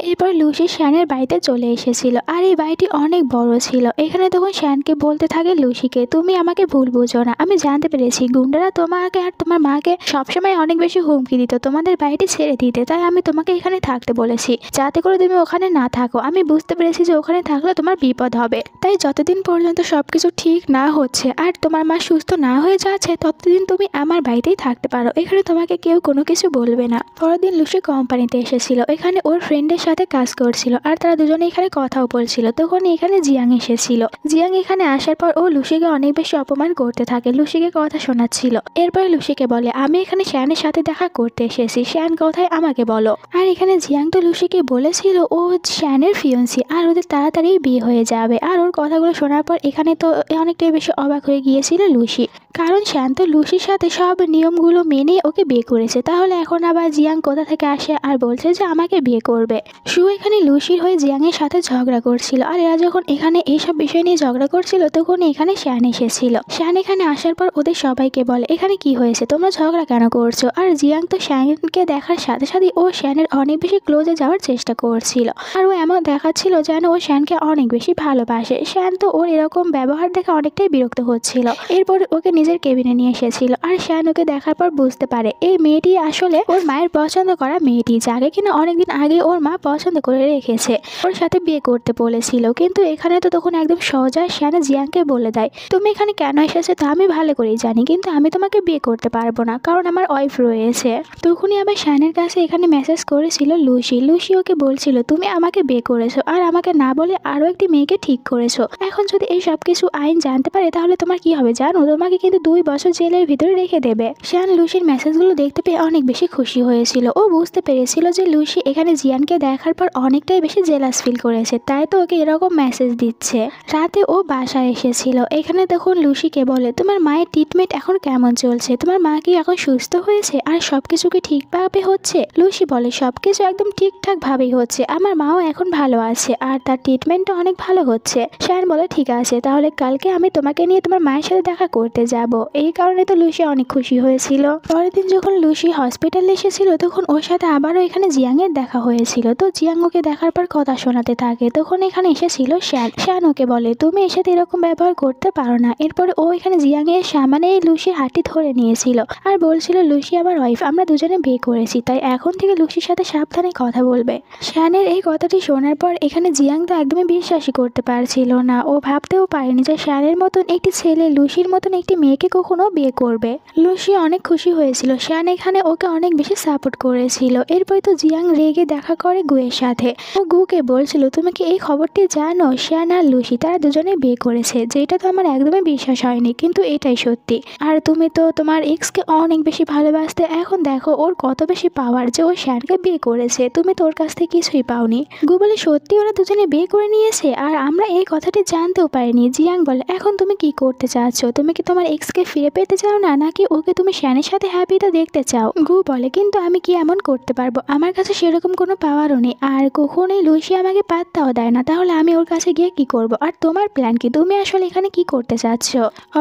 এরপর লুসি শ্যানের বাড়িতে চলে এসেছিল আর এই বাড়িটি অনেক বড় ছিল। এখানে তখন শ্যানকে বলতে থাকে লুসিকে, তুমি আমাকে ভুল বুঝো না, আমি জানতে পেরেছি গুন্ডারা তোমাকে আর তোমার মাকে সবসময় অনেক বেশি হুমকি দিত তোমাদের বাড়িটি ছেড়ে দিতে, তাই আমি তোমাকে এখানে থাকতে বলেছি, যাতে করে তুমি ওখানে না থাকো। আমি বুঝতে পেরেছি যে ওখানে থাকলে তোমার বিপদ হবে, তাই যতদিন পর্যন্ত সবকিছু ঠিক না হচ্ছে আর তোমার মা সুস্থ না হয়ে যাচ্ছে ততদিন তুমি আমার বাড়িতেই থাকতে পারো, এখানে তোমাকে কেউ কোনো কিছু বলবে না। পরের দিন লুসি কোম্পানিতে এসেছিল, এখানে ওর ফ্রেন্ডের সাথে কাজ করছিল আর তারা দুজনে এখানে কথাও বলছিল। তখন এখানে জিয়াং এসেছিল। জিয়াং এখানে আসার পর ও লুসিকে অনেক বেশি অপমান করতে থাকে, লুসিকে কথা শোনাচ্ছিল। এরপরে লুসিকে বলে, আমি এখানে শ্যানের সাথে দেখা করতে এসেছি, শ্যান কোথায় আমাকে বলো। আর এখানে জিয়াং তো লুসিকে বলেছিল ও শ্যানের ফিয়ন্সি আর ওদের তাড়াতাড়ি বিয়ে হয়ে যাবে। আর ওর কথাগুলো শোনার পর এখানে তো অনেকটাই বেশি অবাক হয়ে গিয়েছিল লুসি, কারণ শ্যান তো লুসির সাথে সব নিয়মগুলো মেনে ওকে বিয়ে করেছে, তাহলে এখন আবার জিয়াং কোথা থেকে আসে আর বলছে যে আমাকে বিয়ে করবে। শু এখানে লুসির হয়ে জিয়াংয়ের সাথে ঝগড়া করছিল আর এরা যখন এখানে এইসব বিষয় নিয়ে ঝগড়া করছিল তখন এখানে শ্যান এসেছিল। শ্যান এখানে আসার পর ওদের সবাইকে বলে, এখানে কি হয়েছে, তোমরা ঝগড়া কেন করছো। আর জিয়াং তো শ্যানকে দেখার সাথে সাথে ও শ্যানের অনেক বেশি ক্লোজে যাওয়ার চেষ্টা করছিল আর ও এমন দেখাচ্ছিল যেন ও শ্যানকে অনেক বেশি ভালোবাসে। শ্যান তো ওর এরকম ব্যবহার দেখে অনেকটাই বিরক্ত হচ্ছিল। এরপর ওকে নিজের কেবিনে নিয়ে এসেছিল আর শ্যান ওকে দেখার পর বুঝতে পারে এই মেয়েটি আসলে ওর মায়ের পছন্দ করা মেয়েটি, যাকে কিনা অনেকদিন আগে ওর মা পছন্দ করে রেখেছে, ওর সাথে বিয়ে করতে বলেছিল। কিন্তু এখানে তো তখন একদম সহজা শ্যান জিয়াংকে বলে দেয়, তুমি এখানে কেন এসেছো তা আমি ভালো করেই জানি, কিন্তু আমি তোমাকে বিয়ে করতে পারবো না, কারণ আমার ওয়াইফ রয়েছে। তখনই আবার শ্যানের কাছে এখানে মেসেজ করেছিল লুসি। লুসি ওকে বলছিল, তুমি আমাকে বিয়ে করেছো আর আমাকে না বলে আরো একটি মেয়েকে ঠিক করেছো, এখন যদি এই সব কিছু আইন জানতে পারে তাহলে তোমার কি হবে জানো, তোমাকে কিন্তু 2 বছর জেলের ভিতরে রেখে দেবে। শ্যান লুসির মেসেজগুলো দেখতে পেয়ে অনেক বেশি খুশি হয়েছিল। ও বুঝতে পেরেছিল যে লুসি এখানে জিয়ানকে দেখার পর অনেকটাই বেশি জেলাস ফিল করেছে, তাই তো ওকে এরকম মেসেজ দিচ্ছে। রাতে ও বাসায় এসেছিল। এখানে তখন লুসিকে বলে, তোমার মায়ের ট্রিটমেন্ট এখন কেমন চলছে, তোমার মা কি এখন সুস্থ হয়েছে আর সবকিছু কি ঠিকভাবে হচ্ছে। লুসি বলে, সবকিছু একদম ঠিকঠাক ভাবেই হচ্ছে, আমার মাও এখন ভালো আছে আর তার ট্রিটমেন্টও অনেক ভালো হচ্ছে। শ্যান বলে, ঠিক আছে, তাহলে কালকে আমি তোমাকে নিয়ে তোমার মায়ের সাথে দেখা করতে যাব। এই কারণে তো লুসি অনেক খুশি হয়েছিল। পরের দিন যখন লুসি হসপিটালে এসেছিল তখন ওর সাথে আবারও এখানে জিয়াংয়ের দেখা হয়েছিল। তো জিয়াং ওকে দেখার পর কথা শোনাতে থাকে। তখন এখানে এসেছিল শ্যান। শ্যান ওকে বলে, তুমি এর সাথে এরকম ব্যবহার করতে পারো না। এরপরে ও এখানে জিয়াংয়ের সামনে লুসির হাতটি ধরে নিয়েছিল আর বলছিল, লুসি আমার ওয়াইফ, আমরা দুজনে বিয়ে করেছি, তাই এখন থেকে লুসির সাথে সাবধানে কথা বলবে। শ্যানের এই কথাটি শোনার পর এখানে জিয়াং তো একদমই বিশ্বাসই করতে পারছিল না। ও ভাবতেও পারেনি যে শ্যানের মতন একটি ছেলে লুসির মতন একটি মেয়েকে কখনো বিয়ে করবে। লুসি অনেক খুশি হয়েছিল। শ্যান এখানে ওকে অনেক বেশি সাপোর্ট করেছিল। এরপরে তো জিয়াং রেগে দেখা করে গুয়ের সাথে। ও গুকে বলছিল, তুমি কি এই খবরটি জানো, শ্যান আর লুসি তারা দুজনে বিয়ে করেছে, যেটা তো আমার একদমই বিশ্বাস হয়নি, কিন্তু এটাই সত্যি। আর তুমি তো তোমার এক্সকে অনেক বেশি ভালোবাসতে, এখন দেখো ওর কত বেশি পাওয়ার যে ও শ্যানকে বিয়ে করেছে, তুমি তোর কাছ থেকে কিছুই পাওনি। গু বলে, সত্যি ওরা দুজনে বিয়ে করে নিয়েছে আর আমরা এই কথাটি জানতেও পারিনি। জিয়াং বলে, এখন তুমি কি করতে চাচ্ছ, তুমি কি তোমার এক্সকে ফিরে পেতে চাও না, নাকি ওকে তুমি শ্যানের সাথে হ্যাপিটা দেখতে চাও। গু বলে, কিন্তু আমি কি এমন করতে পারবো, আমার কাছে সেরকম কোনো পাওয়ারও নেই আর কখনোই লুসি আমাকে পাত্তাও দেয় না, তাহলে আমি ওর কাছে গিয়ে কি করব। আর তোমার প্ল্যান কি, তুমি আসলে এখানে কি করতে চাচ্ছ।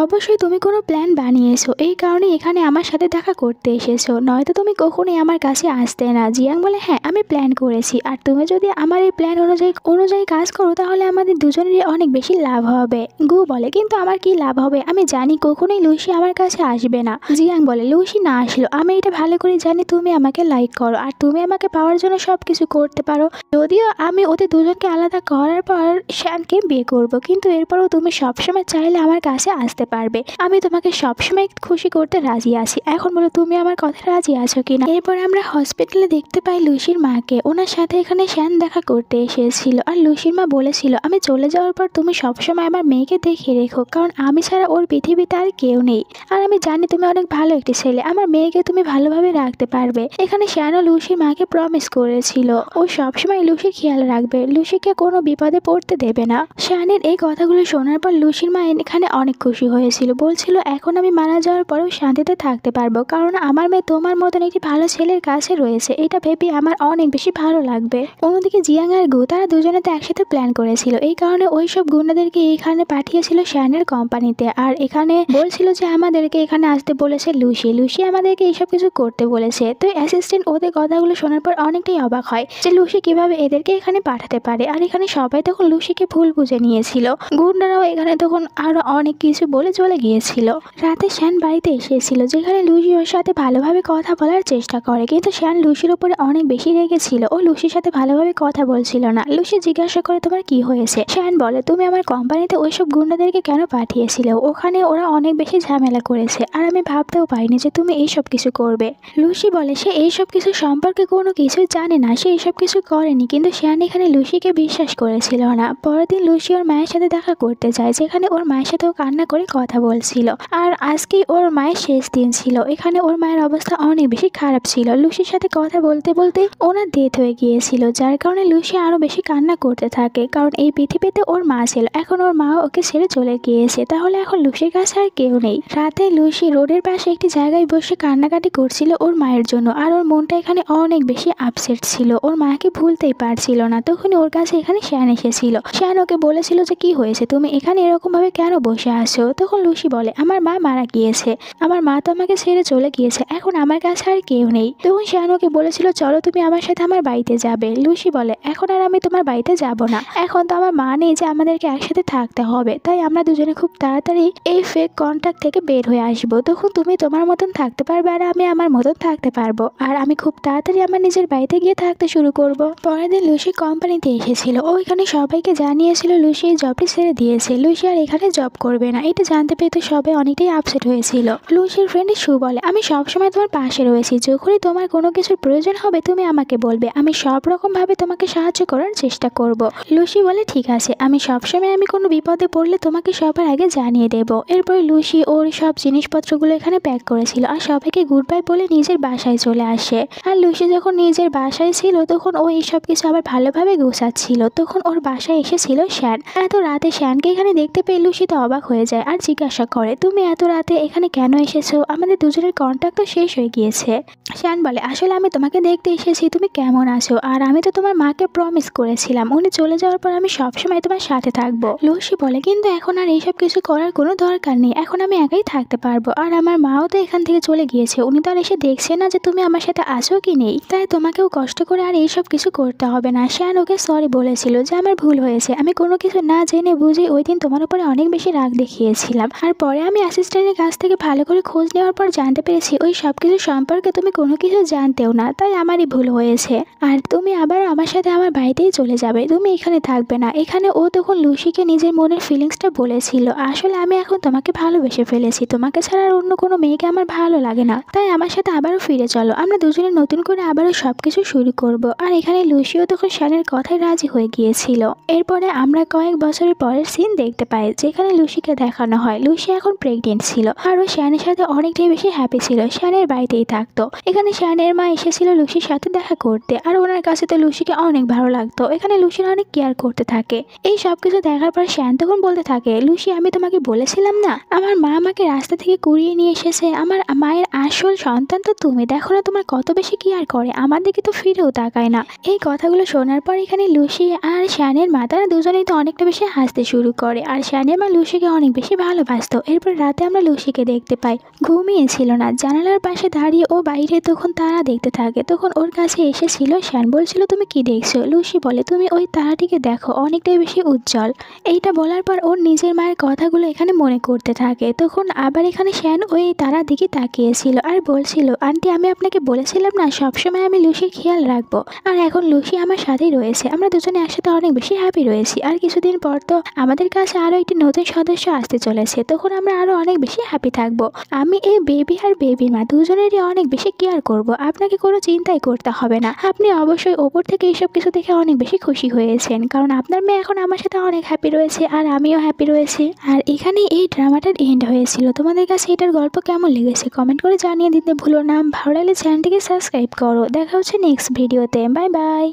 অবশ্যই তুমি কোনো প্ল্যান বানিয়েছো, এই কারণে এখানে আমার সাথে দেখা করতে এসেছো, নয়তো তুমি কখনোই আমার কাছে আসতে না। জিয়াং বলে, হ্যাঁ আমি প্ল্যান করেছি, আর তুমি যদি আমার এই প্ল্যান অনুযায়ী কাজ করো তাহলে আমাদের দুজনেরই অনেক বেশি লাভ হবে। গু বলে, কিন্তু আমার কি লাভ হবে, আমি জানি কখন কখনোই লুসি আমার কাছে আসবে না। জিয়াং বলে লুসি না আসলো, আমি এটা ভালো করে জানি তুমি আমাকে লাইক করো আর তুমি আমাকে পাওয়ার জন্য সবকিছু করতে পারো। যদিও আমি ওদের দুজনকে আলাদা করার পর শ্যানকে বিয়ে করব, কিন্তু এরপরও তুমি সবসময় চাইলে আমার কাছে আসতে পারবে। আমি তোমাকে সবসময় খুশি করতে রাজি আছি। এখন বলো তুমি আমার কথা রাজি আছো কিনা। এরপর আমরা হসপিটালে দেখতে পাই লুসির মাকে। ওনার সাথে এখানে শ্যান দেখা করতে এসেছিল আর লুসির মা বলেছিল আমি চলে যাওয়ার পর তুমি সবসময় আমার মেয়েকে দেখে রেখো, কারণ আমি ছাড়া ওর পৃথিবীতে আর কেউ নেই। আর আমি জানি তুমি অনেক ভালো একটি ছেলে, আমার মেয়েকে তুমি ভালোভাবে রাখতে পারবে। এখানে শ্যানও লুসির মাকে প্রমিস করেছিল ও সবসময় লুসির খেয়াল রাখবে, লুসিকে কোনো বিপদে পড়তে দেবে না। শ্যানের এই কথাগুলো শোনার পর লুসির মা এখানে অনেক খুশি হয়েছিল, বলছিল এখন আমি মারা যাওয়ার পরেও শান্তিতে থাকতে পারবো, কারণ আমার মেয়ে তোমার মতন একটি ভালো ছেলের কাছে রয়েছে। এটা ভেবে আমার অনেক বেশি ভালো লাগবে। অন্যদিকে জিয়াং আর গু তারা দুজনে তো একসাথে প্ল্যান করেছিল, এই কারণে ওই সব গুন্ডাদেরকে এইখানে পাঠিয়েছিল শ্যানের কোম্পানিতে। আর এখানে বলছিল যে আমাদেরকে এখানে আসতে বলেছে লুসি, লুসি আমাদেরকে এইসব কিছু করতে বলেছে। তো অ্যাসিস্ট্যান্ট ওদের কথাগুলো শোনার পর অনেকটাই অবাক হয় যে লুসি কিভাবে এদেরকে এখানে পাঠাতে পারে। আর এখানে সবাই তখন লুসিকে ভুল বুঝে নিয়েছিল। গুন্ডারাও এখানে তখন আরো অনেক কিছু বলে চলে গিয়েছিল। রাতে শ্যান বাড়িতে এসেছিল, যেখানে লুসি ওর সাথে ভালোভাবে কথা বলার চেষ্টা করে, কিন্তু শ্যান লুসির উপরে অনেক বেশি রেগেছিল। ও লুসির সাথে ভালোভাবে কথা বলছিল না। লুসি জিজ্ঞাসা করে তোমার কি হয়েছে। শ্যান বলে তুমি আমার কোম্পানিতে ওইসব গুন্ডাদেরকে কেন পাঠিয়েছিলে, ওখানে ওরা অনেক বেশি ঝামেলা করেছে আর আমি ভাবতেও পারিনি যে তুমি এইসব কিছু করবে। লুসি বলে সে এইসব কিছু সম্পর্কে কোনো কিছু জানে না, সে এইসব কিছু করেনি, কিন্তু শ্যান এখানে লুসিকে বিশ্বাস করেছিল না। পরের দিন লুসি ওর মায়ের সাথে দেখা করতে যায়, যেখানে ওর মায়ের সাথে ও কান্না করে কথা বলছিল। আর আজকেই ওর মায়ের শেষ দিন ছিল। এখানে ওর মায়ের অবস্থা অনেক বেশি খারাপ ছিল। লুসির সাথে কথা বলতে বলতে ওনার ডেথ হয়ে গিয়েছিল, যার কারণে লুসি আরো বেশি কান্না করতে থাকে, কারণ এই পৃথিবীতে ওর মা ছিল, এখন ওর মা ওকে ছেড়ে চলে গিয়েছে। তাহলে এখন লুসির কাছে আর কেউ নেই। রাতে লুসি রোডের পাশে একটি জায়গায় বসে কান্নাকাটি করছিল ওর মায়ের জন্য, আর ওর মনটা এখানে অনেক বেশি আপসেট ছিল, ওর মাকে ভুলতেই পারছিল না। তখন ওর কাছে এখানে শ্যান এসেছিল। শ্যান ওকে বলেছিল যে কি হয়েছে, তুমি এখানে এরকম ভাবে কেন বসে আছো। তখন লুসি বলে আমার মা মারা গিয়েছে, আমার মা তো আমাকে ছেড়ে চলে গিয়েছে, এখন আমার কাছে আর কেউ নেই। তখন শ্যান ওকে বলেছিল চলো তুমি আমার সাথে আমার বাড়িতে যাবে। লুসি বলে এখন আর আমি তোমার বাড়িতে যাব না, এখন তো আমার মা নেই যে আমাদেরকে একসাথে থাকতে হবে, তাই আমরা দুজনে খুব তাড়াতাড়ি এই ফেক কন্ট্যাক্ট থেকে বের হয়ে আসবো। তখন তুমি তোমার মতন থাকতে পারবে আর আমি আমার মতন থাকতে পারবো, আর আমি খুব তাড়াতাড়ি আমার নিজের বাড়িতে গিয়ে থাকতে শুরু করব। পরের দিন লুসি কোম্পানিতে এসেছিল, ও এখানে সবাইকে জানিয়েছিল লুসি এই জবটি ছেড়ে দিয়েছে, লুসি আর এখানে জব করবে না। এটা জানতে পেরে তো সবাই অনেকটাই আপসেট হয়েছিল। লুসির ফ্রেন্ড সু বলে আমি সবসময় তোমার পাশে রয়েছি, যখনই তোমার কোনো কিছুর প্রয়োজন হবে তুমি আমাকে বলবে, আমি সব রকম ভাবে তোমাকে সাহায্য করার চেষ্টা করব। লুসি বলে ঠিক আছে, আমি সবসময় আমি কোনো বিপদে পড়লে তোমাকে সবার আগে জানিয়ে দেব। এরপর লুসি ওর সব জিনিসপত্রগুলো এখানে প্যাক করেছিল আর সবাইকে গুড বাই বলে নিজের বাসায় চলে আসে। আর লুসি যখন নিজের বাসায় ছিল তখন ও এইসব কিছু আবার ভালোভাবে গোছাচ্ছিল। তখন ওর বাসায় এসেছিল শ্যান। এত রাতে শ্যানকে এখানে দেখতে পেয়ে লুসি তো অবাক হয়ে যায় আর জিজ্ঞাসা করে তুমি এত রাতে এখানে কেন এসেছো, আমাদের দুজনের কন্ট্যাক্ট তো শেষ হয়ে গিয়েছে। শ্যান বলে আসলে আমি তোমাকে দেখতে এসেছি তুমি কেমন আছো, আর আমি তো তোমার মাকে প্রমিস করেছিলাম উনি চলে যাওয়ার পর আমি সবসময় তোমার সাথে থাকবো। লুসি বলে কিন্তু এখন আর এইসব কিছু করার কোনো দরকার নেই, এখন আমি একাই থাকতে পারবো, আর আমার মাও তো এখান থেকে চলে গিয়েছে, উনি তো আর এসে দেখছে না যে তুমি আমার সাথে আছো কি নেই, তাই তোমাকেও কষ্ট করে আর এইসব কিছু করতে হবে না। শ্যান ওকে সরি বলেছিল যে আমার ভুল হয়েছে, আমি কোনো কিছু না জেনে বুঝে ওই দিন তোমার উপরে অনেক বেশি রাগ দেখিয়েছিলাম, আর পরে আমি অ্যাসিস্ট্যান্টের কাছ থেকে ভালো করে খোঁজ নেওয়ার পর জানতে পেরেছি ওই সব কিছু সম্পর্কে তুমি কোনো কিছু জানতেও না, তাই আমারই ভুল হয়েছে, আর তুমি আবার আমার সাথে আমার বাড়িতেই চলে যাবে, তুমি এখানে থাকবে না। এখানে ও তখন লুসিকে নিজের মনের ফিলিংসটা বলেছিল আসলে আমি এখন তোমাকে ভালোবেসে ফেলেছি, তোমাকে ছাড়া আর অন্য কোনো মেয়েকে আমার ভালো লাগে না, তাই আমার সাথে আবারও ফিরে চলো, আমরা দুজনে নতুন করে আবারও সবকিছু শুরু করব। আর এখানে লুসিও তখন শ্যানের কথায় রাজি হয়ে গিয়েছিল। এরপরে আমরা কয়েক বছরের পরের সিন দেখতে পাই, যেখানে লুসিকে দেখানো হয় লুসি এখন প্রেগনেন্ট ছিল আর ও শ্যানের সাথে অনেকটাই বেশি হ্যাপি ছিল, শ্যানের বাড়িতেই থাকতো। এখানে শ্যানের মা এসেছিল লুসির সাথে দেখা করতে, আর ওনার কাছে তো লুসিকে অনেক ভালো লাগতো, এখানে লুসির অনেক কেয়ার করতে থাকে। এই সব কিছু দেখার পর শ্যান তখন বলতে থাকে লুসি আমি তোমাকে বলেছিলাম না আমার মা আমাকে রাস্তা থেকে কুড়িয়ে নিয়ে এসেছে, আমার মায়ের আসল সন্তান তো তুমি, দেখো না তোমার কত বেশি কেয়ার করে, আমার দিকে তো ফিরেও তাকায় না। এই কথাগুলো শোনার পর এখানে লুসি আর শ্যানের মা তারা দুজনেই তো অনেকটা বেশি হাসতে শুরু করে, আর শ্যানের মা লুসিকে অনেক বেশি ভালোবাসতো। এরপর রাতে আমরা লুসিকে দেখতে পাই ঘুমিয়েছিল না, জানালার পাশে দাঁড়িয়ে ও বাইরে তখন তারা দেখতে থাকে। তখন ওর কাছে এসেছিল শ্যান, বলছিল তুমি কি দেখছো। লুসি বলে তুমি ওই তারাটিকে দেখো অনেকটাই বেশি উজ্জ্বল। এইটা বলার পর ওর নিজের মায়ের কথাগুলো এখানে মনে করতে থাকে। থাকে। তখন আবার এখানে শ্যান ওই তারার দিকে তাকিয়েছিল আর বলছিল, আন্টি আমি আপনাকে বলেছিলাম না সবসময় আমি লুসির খেয়াল রাখবো, আর এখন লুসি আমার সাথেই রয়েছে, আমরা দুজনে একসাথে অনেক বেশি হ্যাপি রয়েছি। আর কিছুদিন পর তো আমাদের কাছে আরও একটি নতুন সদস্য আসতে চলেছে, তখন আমরা আরও অনেক বেশি হ্যাপি থাকবো। আমি এই বেবি আর বেবির মা দুজনেরই অনেক বেশি কেয়ার করব, আপনাকে কোনো চিন্তাই করতে হবে না। আপনি অবশ্যই ওপর থেকে এইসব কিছু দেখে অনেক বেশি খুশি হয়েছেন, কারণ আপনার মেয়ে এখন আমার সাথে অনেক হ্যাপি রয়েছে আর আমিও হ্যাপি রয়েছি। আর এখানে এই ড্রামাটার এন্ড হয়েছিল। তোমাদের কাছে এটার গল্প কেমন লেগেছে কমেন্ট করে জানিয়ে দিতে ভুলো না। ভালো লাগলে চ্যানেলটিকে সাবস্ক্রাইব করো। দেখা হচ্ছে নেক্সট ভিডিওতে। Bye bye.